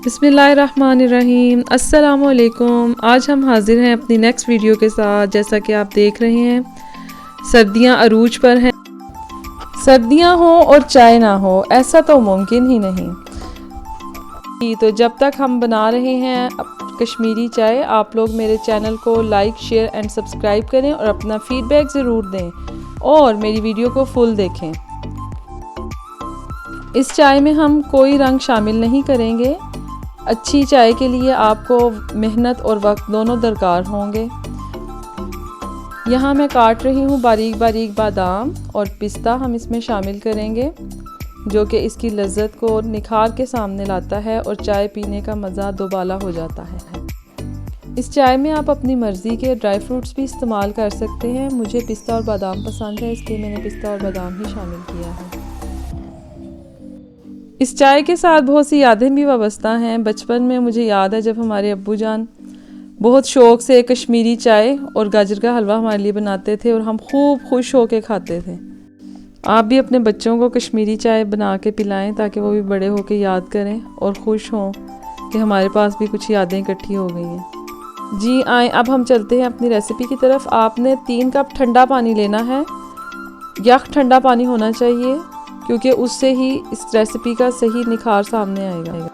बिस्मिल्लाहिर्रहमानिर्रहीम। अस्सलामुअलैकुम। आज हम हाजिर हैं अपनी नेक्स्ट वीडियो के साथ। जैसा कि आप देख रहे हैं, सर्दियां अरूज पर हैं। सर्दियां हो और चाय ना हो, ऐसा तो मुमकिन ही नहीं। तो जब तक हम बना रहे हैं कश्मीरी चाय, आप लोग मेरे चैनल को लाइक, शेयर एंड सब्सक्राइब करें और अपना फीडबैक ज़रूर दें और मेरी वीडियो को फुल देखें। इस चाय में हम कोई रंग शामिल नहीं करेंगे। अच्छी चाय के लिए आपको मेहनत और वक्त दोनों दरकार होंगे। यहाँ मैं काट रही हूँ बारीक बारीक बादाम और पिस्ता हम इसमें शामिल करेंगे, जो कि इसकी लज्जत को निखार के सामने लाता है और चाय पीने का मज़ा दोबाला हो जाता है। इस चाय में आप अपनी मर्ज़ी के ड्राई फ्रूट्स भी इस्तेमाल कर सकते हैं। मुझे पिस्ता और बादाम पसंद है, इसलिए मैंने पिस्ता और बादाम ही शामिल किया है। इस चाय के साथ बहुत सी यादें भी वाबस्ता हैं। बचपन में मुझे याद है जब हमारे अब्बू जान बहुत शौक़ से कश्मीरी चाय और गाजर का हलवा हमारे लिए बनाते थे और हम खूब खुश होकर खाते थे। आप भी अपने बच्चों को कश्मीरी चाय बना के पिलाएं ताकि वो भी बड़े होकर याद करें और खुश हों कि हमारे पास भी कुछ यादें इकट्ठी हो गई हैं। जी आएँ, अब हम चलते हैं अपनी रेसिपी की तरफ। आपने 3 कप ठंडा पानी लेना है। यख ठंडा पानी होना चाहिए, क्योंकि उससे ही इस रेसिपी का सही निखार सामने आएगा।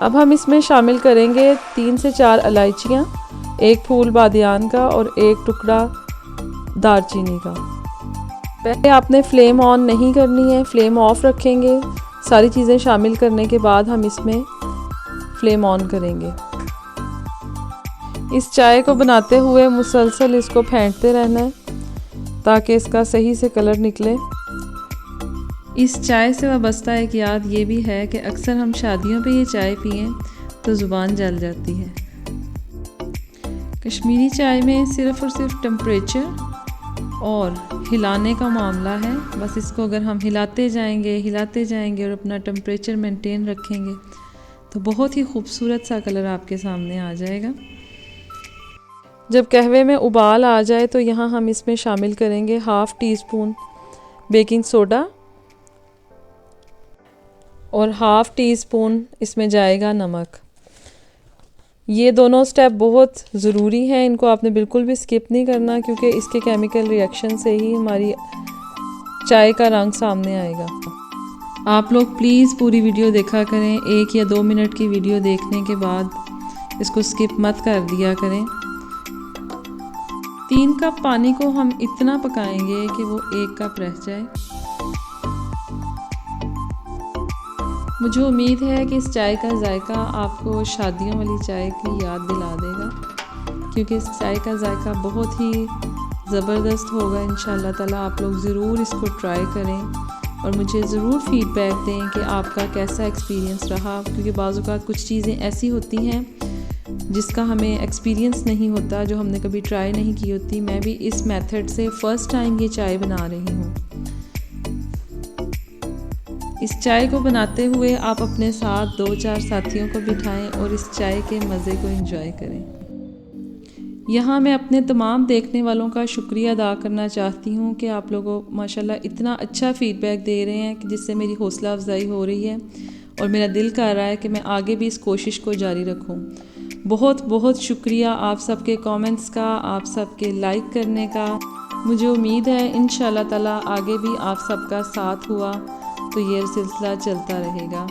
अब हम इसमें शामिल करेंगे 3 से 4 इलायचियाँ, 1 फूल बादियान का और 1 टुकड़ा दालचीनी का। पहले आपने फ्लेम ऑन नहीं करनी है, फ्लेम ऑफ रखेंगे। सारी चीज़ें शामिल करने के बाद हम इसमें फ्लेम ऑन करेंगे। इस चाय को बनाते हुए मुसलसल इसको फेंटते रहना है ताकि इसका सही से कलर निकले। इस चाय से वाबस्ता एक याद ये भी है कि अक्सर हम शादियों पे ये चाय पिएं तो ज़ुबान जल जाती है। कश्मीरी चाय में सिर्फ़ और सिर्फ टेम्परेचर और हिलाने का मामला है। बस इसको अगर हम हिलाते जाएंगे और अपना टेम्परेचर मेंटेन रखेंगे तो बहुत ही खूबसूरत सा कलर आपके सामने आ जाएगा। जब कहवे में उबाल आ जाए तो यहाँ हम इसमें शामिल करेंगे 1/2 टीस्पून बेकिंग सोडा और 1/2 टीस्पून इसमें जाएगा नमक। ये दोनों स्टेप बहुत ज़रूरी हैं, इनको आपने बिल्कुल भी स्किप नहीं करना, क्योंकि इसके केमिकल रिएक्शन से ही हमारी चाय का रंग सामने आएगा। आप लोग प्लीज़ पूरी वीडियो देखा करें। 1 या 2 मिनट की वीडियो देखने के बाद इसको स्किप मत कर दिया करें। 3 कप पानी को हम इतना पकाएंगे कि वो 1 कप रह जाए। मुझे उम्मीद है कि इस चाय का जायका आपको शादियों वाली चाय की याद दिला देगा, क्योंकि इस चाय का जायका बहुत ही ज़बरदस्त होगा। इंशाल्लाह ताला आप लोग ज़रूर इसको ट्राई करें और मुझे ज़रूर फीडबैक दें कि आपका कैसा एक्सपीरियंस रहा, क्योंकि बाज़ औक़ात कुछ चीज़ें ऐसी होती हैं जिसका हमें एक्सपीरियंस नहीं होता, जो हमने कभी ट्राई नहीं की होती। मैं भी इस मेथड से फ़र्स्ट टाइम ये चाय बना रही हूँ। इस चाय को बनाते हुए आप अपने साथ 2-4 साथियों को बिठाएं और इस चाय के मज़े को एंजॉय करें। यहाँ मैं अपने तमाम देखने वालों का शुक्रिया अदा करना चाहती हूँ कि आप लोगों माशाल्लाह इतना अच्छा फ़ीडबैक दे रहे हैं कि जिससे मेरी हौसला अफजाई हो रही है और मेरा दिल कर रहा है कि मैं आगे भी इस कोशिश को जारी रखूँ। बहुत बहुत शुक्रिया आप सबके कमेंट्स का, आप सबके लाइक करने का। मुझे उम्मीद है इंशाल्लाह ताला आगे भी आप सबका साथ हुआ तो ये सिलसिला चलता रहेगा।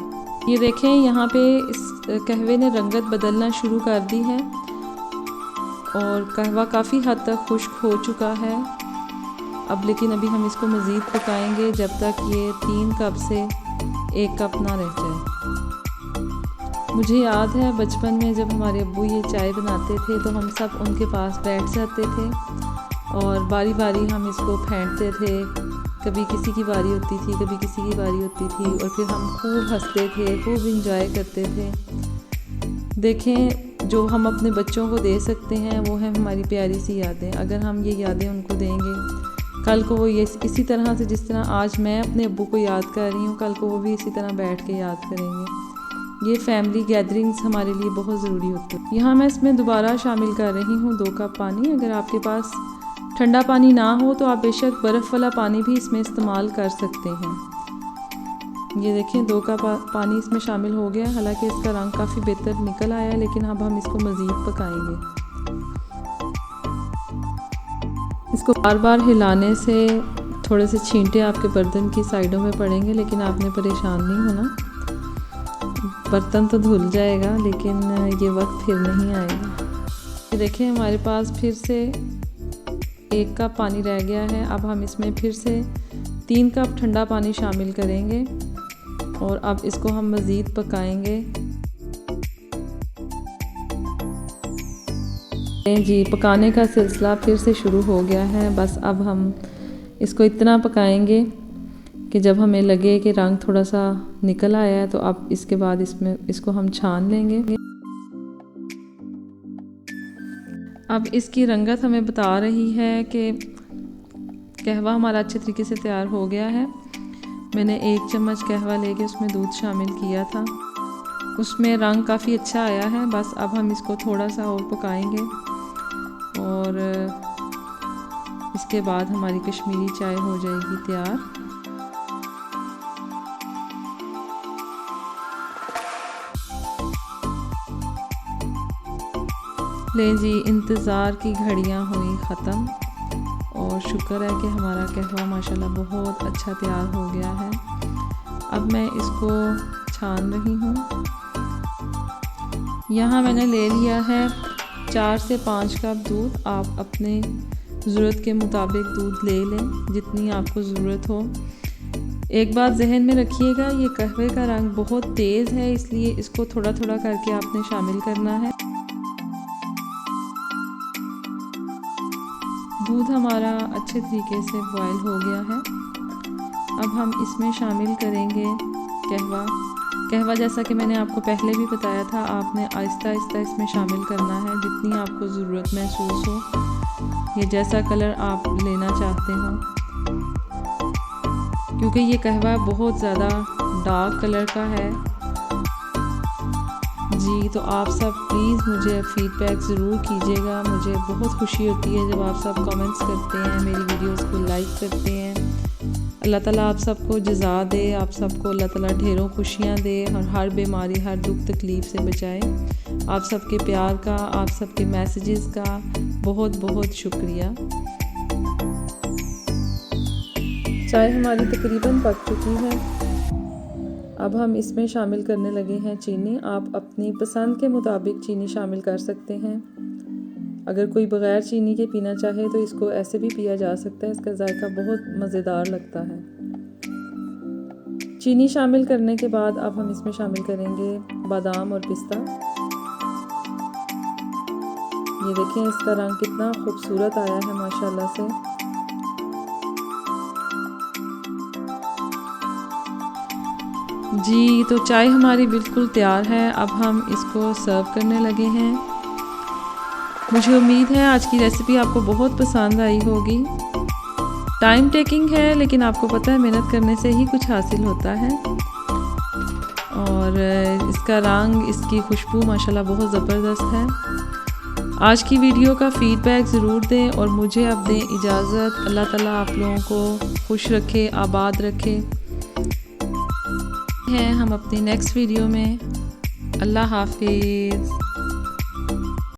ये देखें, यहाँ पे इस कहवे ने रंगत बदलना शुरू कर दी है और कहवा काफ़ी हद तक खुश्क हो चुका है। अब लेकिन अभी हम इसको मज़ीद पकाएंगे जब तक ये 3 कप से 1 कप ना रह जाए। मुझे याद है बचपन में जब हमारे अब्बू ये चाय बनाते थे तो हम सब उनके पास बैठ जाते थे और बारी बारी हम इसको फेंटते थे। कभी किसी की बारी होती थी, कभी किसी की बारी होती थी और फिर हम खूब हंसते थे, खूब इंजॉय करते थे। देखें, जो हम अपने बच्चों को दे सकते हैं वो है हमारी प्यारी सी यादें। अगर हम ये यादें उनको देंगे, कल को वो ये इसी तरह से, जिस तरह आज मैं अपने अब्बू को याद कर रही हूँ, कल को वो भी इसी तरह बैठ के याद करेंगे। ये फैमिली गैदरिंग्स हमारे लिए बहुत ज़रूरी होती है। यहाँ मैं इसमें दोबारा शामिल कर रही हूँ 2 कप पानी। अगर आपके पास ठंडा पानी ना हो तो आप बेशक बर्फ़ वाला पानी भी इसमें इस्तेमाल कर सकते हैं। ये देखें 2 कप पानी इसमें शामिल हो गया। हालांकि इसका रंग काफ़ी बेहतर निकल आया है, लेकिन अब हम इसको मज़ीद पकाएंगे। इसको बार बार हिलाने से थोड़े से छींटे आपके बर्तन की साइडों में पड़ेंगे, लेकिन आपने परेशान नहीं होना। बर्तन तो धुल जाएगा, लेकिन ये वक्त फिर नहीं आएगा। ये देखें हमारे पास फिर से 1 कप पानी रह गया है। अब हम इसमें फिर से 3 कप ठंडा पानी शामिल करेंगे और अब इसको हम मज़ीद पकाएंगे। जी, पकाने का सिलसिला फिर से शुरू हो गया है। बस अब हम इसको इतना पकाएंगे कि जब हमें लगे कि रंग थोड़ा सा निकल आया है, तो अब इसके बाद इसको हम छान लेंगे। अब इसकी रंगत हमें बता रही है कि कहवा हमारा अच्छे तरीके से तैयार हो गया है। मैंने 1 चम्मच कहवा लेके उसमें दूध शामिल किया था, उसमें रंग काफ़ी अच्छा आया है। बस अब हम इसको थोड़ा सा और पकाएंगे और इसके बाद हमारी कश्मीरी चाय हो जाएगी तैयार। लें जी, इंतज़ार की घड़ियां हुई ख़त्म और शुक्र है कि हमारा कहवा माशाल्लाह बहुत अच्छा तैयार हो गया है। अब मैं इसको छान रही हूँ। यहाँ मैंने ले लिया है 4 से 5 कप दूध। आप अपने ज़रूरत के मुताबिक दूध ले लें, जितनी आपको ज़रूरत हो। एक बात जहन में रखिएगा, ये कहवे का रंग बहुत तेज़ है, इसलिए इसको थोड़ा थोड़ा करके आपने शामिल करना है। दूध हमारा अच्छे तरीके से बॉयल हो गया है। अब हम इसमें शामिल करेंगे कहवा। जैसा कि मैंने आपको पहले भी बताया था, आपने आहिस्ता आहिस्ता इसमें शामिल करना है, जितनी आपको ज़रूरत महसूस हो, ये जैसा कलर आप लेना चाहते हो। क्योंकि ये कहवा बहुत ज़्यादा डार्क कलर का है जी, तो आप सब प्लीज़ मुझे फीडबैक ज़रूर कीजिएगा। मुझे बहुत खुशी होती है जब आप सब कमेंट्स करते हैं, मेरी वीडियोस को लाइक करते हैं। अल्लाह ताला आप सबको जज़ा दे, आप सबको अल्लाह ताला ढेरों खुशियाँ दे और हर बीमारी, हर दुख तकलीफ़ से बचाए। आप सबके प्यार का, आप सबके मैसेजेस का बहुत बहुत शुक्रिया। चाय हमारी तकरीबन पक चुकी है। अब हम इसमें शामिल करने लगे हैं चीनी। आप अपनी पसंद के मुताबिक चीनी शामिल कर सकते हैं। अगर कोई बग़ैर चीनी के पीना चाहे तो इसको ऐसे भी पिया जा सकता है, इसका जायका बहुत मज़ेदार लगता है। चीनी शामिल करने के बाद अब हम इसमें शामिल करेंगे बादाम और पिस्ता। ये देखें इसका रंग कितना खूबसूरत आया है माशाल्लाह से। जी, तो चाय हमारी बिल्कुल तैयार है। अब हम इसको सर्व करने लगे हैं। मुझे उम्मीद है आज की रेसिपी आपको बहुत पसंद आई होगी। टाइम टेकिंग है, लेकिन आपको पता है मेहनत करने से ही कुछ हासिल होता है। और इसका रंग, इसकी खुशबू माशाल्लाह बहुत ज़बरदस्त है। आज की वीडियो का फ़ीडबैक ज़रूर दें और मुझे अब दें इजाज़त। अल्लाह ताला आप लोगों को खुश रखे, आबाद रखे। हैं हम अपनी नेक्स्ट वीडियो में। अल्लाह हाफिज़।